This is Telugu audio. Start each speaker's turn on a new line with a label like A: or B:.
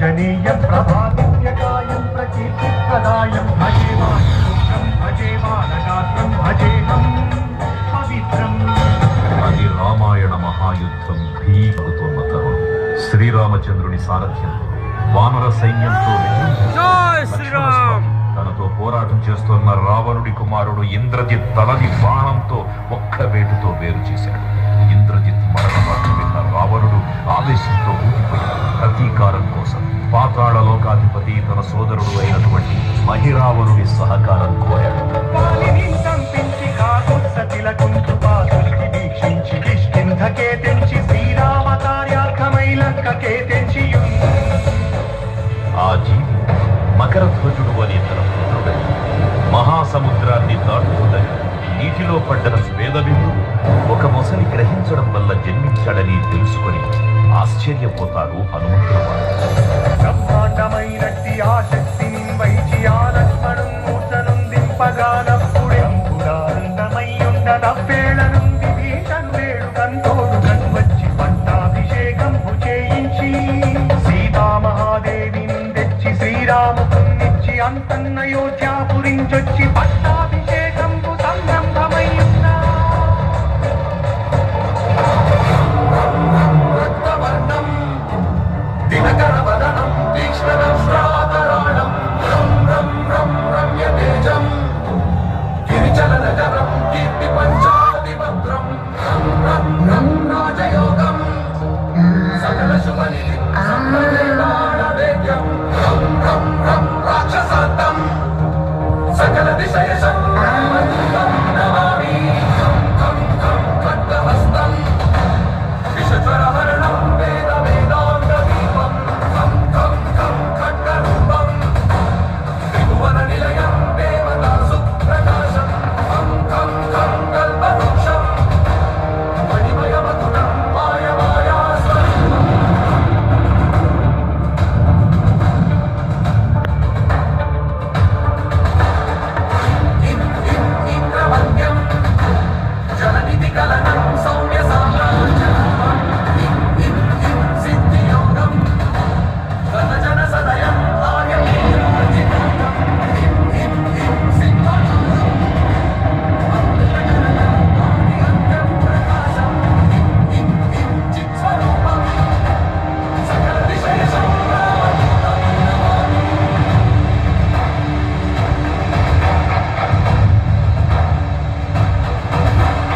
A: ఆంజనేయం ప్రభాదివ్యకాయం ప్రకీర్తిప్రదాయం భజే బాలగాత్రం భజేహం పవిత్రం.
B: అది రామాయణ మహాయుద్ధం భీమగుతోన్న తరుణం. శ్రీరామచంద్రుని సారథ్యం వానర సైన్యంతో తనతో పోరాటం చేస్తున్న రావణుడి కుమారుడు ఇంద్రజిత్ తలని బాణంతో ఒక్క వేటుతో వేరు చేశాడు. ఇంద్రజిత్ మరణవార్త విన్న రావణుడు ఆవేశంతో ఊగిపోయాడు. ప్రతీకారం కోసం పాతాళ లోకాధిపతి తన సోదరుడు అయినటువంటి మహిరావణుడి సహకారం కోరాడు. ఆ జీవి మకరధ్వజుడు అనే తన పుత్రుడై మహాసముద్రాన్ని దాటుతుండగా నీటిలో పడ్డన స్వేదబిందు ఒక మొసలి గ్రహించడం వల్ల జన్మించాడని తెలుసుకొని ఆశ్చర్యపోతాడు హనుమంతుల వారు.
A: బ్రహ్మాండమైనట్టి ఆ శక్తిని వైచి ఆ లక్ష్మణుం మూర్తనుందింపగానప్పుడెంపుడానందమయ్యుండన వేళనుంది భీషణు వేడు కంటోడు కన్వచ్చి పట్టాభిషేకంపు చేయించి సీతామహాదేవిని తెచ్చి శ్రీరామునిచ్చి అంతన్నయోధ్య